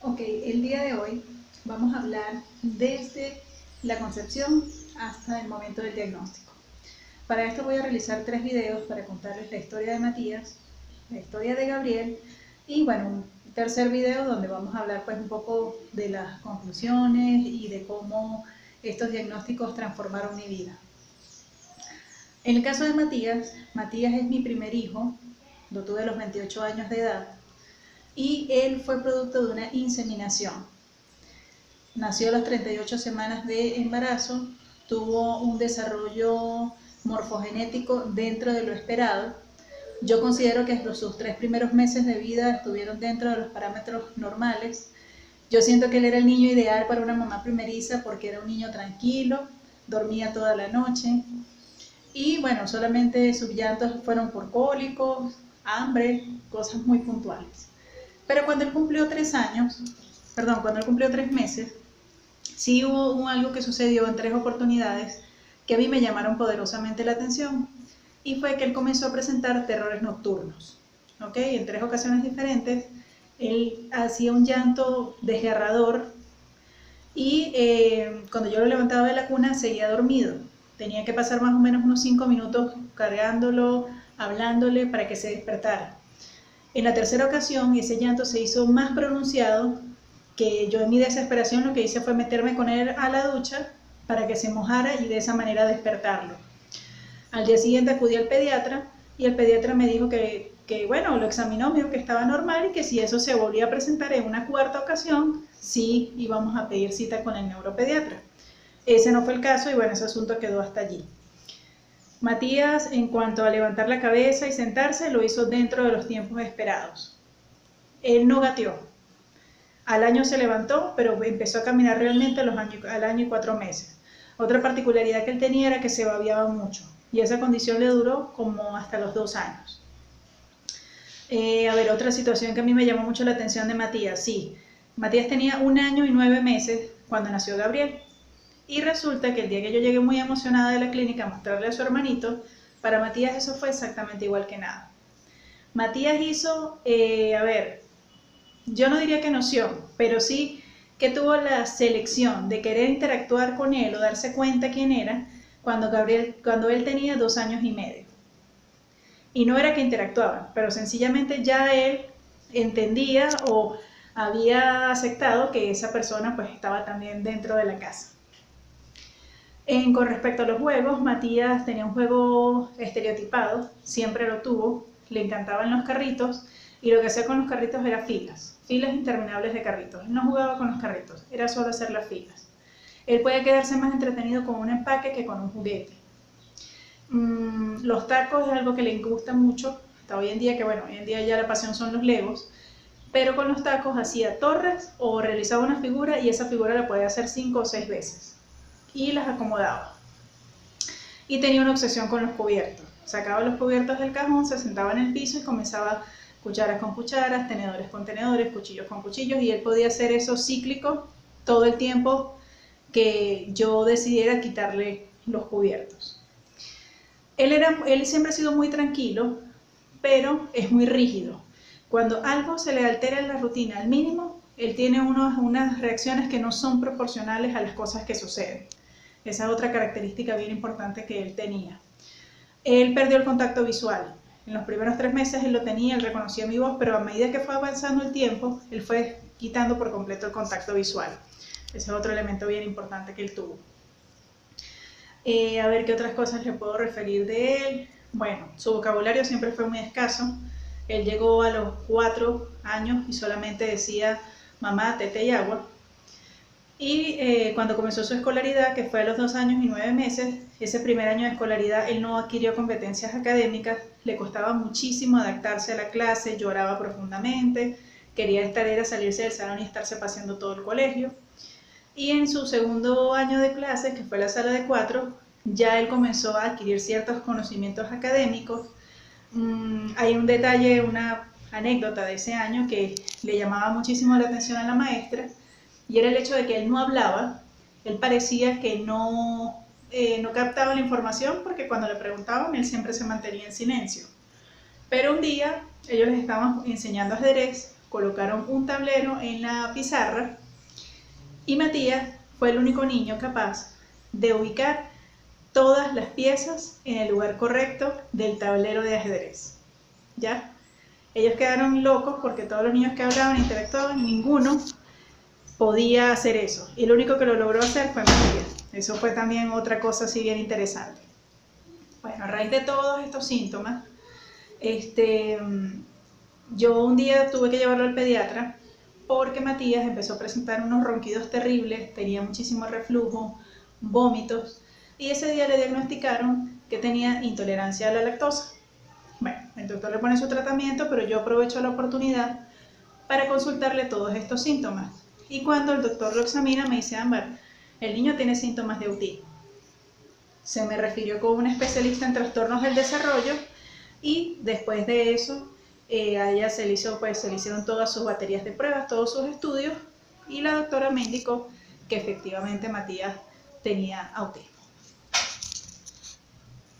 Ok, el día de hoy vamos a hablar desde la concepción hasta el momento del diagnóstico. Para esto voy a realizar 3 videos para contarles la historia de Matías, la historia de Gabriel y bueno, un tercer video donde vamos a hablar pues un poco de las conclusiones y de cómo estos diagnósticos transformaron mi vida. En el caso de Matías, Matías es mi primer hijo, lo tuve a los 28 años de edad y él fue producto de una inseminación. Nació a las 38 semanas de embarazo, tuvo un desarrollo morfogenético dentro de lo esperado. Yo considero que sus 3 primeros meses de vida estuvieron dentro de los parámetros normales. Yo siento que él era el niño ideal para una mamá primeriza porque era un niño tranquilo, dormía toda la noche y bueno, solamente sus llantos fueron por cólicos, hambre, cosas muy puntuales. Pero cuando él cumplió 3 meses, sí hubo algo que sucedió en 3 oportunidades que a mí me llamaron poderosamente la atención y fue que él comenzó a presentar terrores nocturnos. En 3 ocasiones diferentes él hacía un llanto desgarrador y cuando yo lo levantaba de la cuna seguía dormido. Tenía que pasar más o menos unos 5 minutos cargándolo, hablándole para que se despertara. En la tercera ocasión ese llanto se hizo más pronunciado, que yo en mi desesperación lo que hice fue meterme con él a la ducha para que se mojara y de esa manera despertarlo. Al día siguiente acudí al pediatra y el pediatra me dijo que bueno, lo examinó, me dijo que estaba normal y que si eso se volvía a presentar en una cuarta ocasión, sí íbamos a pedir cita con el neuropediatra. Ese no fue el caso y bueno, ese asunto quedó hasta allí. Matías, en cuanto a levantar la cabeza y sentarse, lo hizo dentro de los tiempos esperados. Él no gateó. Al año se levantó, pero empezó a caminar realmente al año y 4 meses. Otra particularidad que él tenía era que se babeaba mucho y esa condición le duró como hasta los 2 años. Otra situación que a mí me llamó mucho la atención de Matías. Sí, Matías tenía 1 año y 9 meses cuando nació Gabriel. Y resulta que el día que yo llegué muy emocionada de la clínica a mostrarle a su hermanito, para Matías eso fue exactamente igual que nada. Matías hizo, yo no diría que noción, pero sí que tuvo la selección de querer interactuar con él o darse cuenta quién era cuando él tenía 2 años y medio. Y no era que interactuaban, pero sencillamente ya él entendía o había aceptado que esa persona pues estaba también dentro de la casa. Con respecto a los juegos, Matías tenía un juego estereotipado, siempre lo tuvo, le encantaban los carritos y lo que hacía con los carritos era filas interminables de carritos. Él no jugaba con los carritos, era solo hacer las filas. Él puede quedarse más entretenido con un empaque que con un juguete. Los tacos es algo que le gusta mucho, hasta hoy en día, que bueno, hoy en día ya la pasión son los legos, pero con los tacos hacía torres o realizaba una figura y esa figura la podía hacer 5 o 6 veces y las acomodaba. Y tenía una obsesión con los cubiertos. Sacaba los cubiertos del cajón, se sentaba en el piso y comenzaba cucharas con cucharas, tenedores con tenedores, cuchillos con cuchillos, y él podía hacer eso cíclico todo el tiempo que yo decidiera quitarle los cubiertos. Él siempre ha sido muy tranquilo, pero es muy rígido. Cuando algo se le altera en la rutina al mínimo, él tiene unas reacciones que no son proporcionales a las cosas que suceden. Esa es otra característica bien importante que él tenía. Él perdió el contacto visual. En los primeros 3 meses él lo tenía, él reconocía mi voz, pero a medida que fue avanzando el tiempo, él fue quitando por completo el contacto visual. Ese es otro elemento bien importante que él tuvo. ¿Qué otras cosas le puedo referir de él? Bueno, su vocabulario siempre fue muy escaso. Él llegó a los 4 años y solamente decía mamá, tete y agua. Y cuando comenzó su escolaridad, que fue a los 2 años y 9 meses, ese primer año de escolaridad él no adquirió competencias académicas, le costaba muchísimo adaptarse a la clase, lloraba profundamente, quería salirse del salón y estarse paseando todo el colegio. Y en su segundo año de clases, que fue la sala de 4, ya él comenzó a adquirir ciertos conocimientos académicos. Hay un detalle, una anécdota de ese año que le llamaba muchísimo la atención a la maestra, y era el hecho de que él no hablaba. Él parecía que no captaba la información porque cuando le preguntaban él siempre se mantenía en silencio. Pero un día ellos les estaban enseñando ajedrez colocaron un tablero en la pizarra y Matías fue el único niño capaz de ubicar todas las piezas en el lugar correcto del tablero de ajedrez. ¿Ya? Ellos quedaron locos porque todos los niños que hablaban e interactuaban, ninguno podía hacer eso. Y el único que lo logró hacer fue Matías. Eso fue también otra cosa así bien interesante. Bueno, a raíz de todos estos síntomas, yo un día tuve que llevarlo al pediatra porque Matías empezó a presentar unos ronquidos terribles, tenía muchísimo reflujo, vómitos, y ese día le diagnosticaron que tenía intolerancia a la lactosa. Bueno, el doctor le pone su tratamiento, pero yo aprovecho la oportunidad para consultarle todos estos síntomas. Y cuando el doctor lo examina me dice: Ámbar, el niño tiene síntomas de autismo. Se me refirió con un especialista en trastornos del desarrollo y después de eso a ella se le hicieron todas sus baterías de pruebas, todos sus estudios, y la doctora me indicó que efectivamente Matías tenía autismo.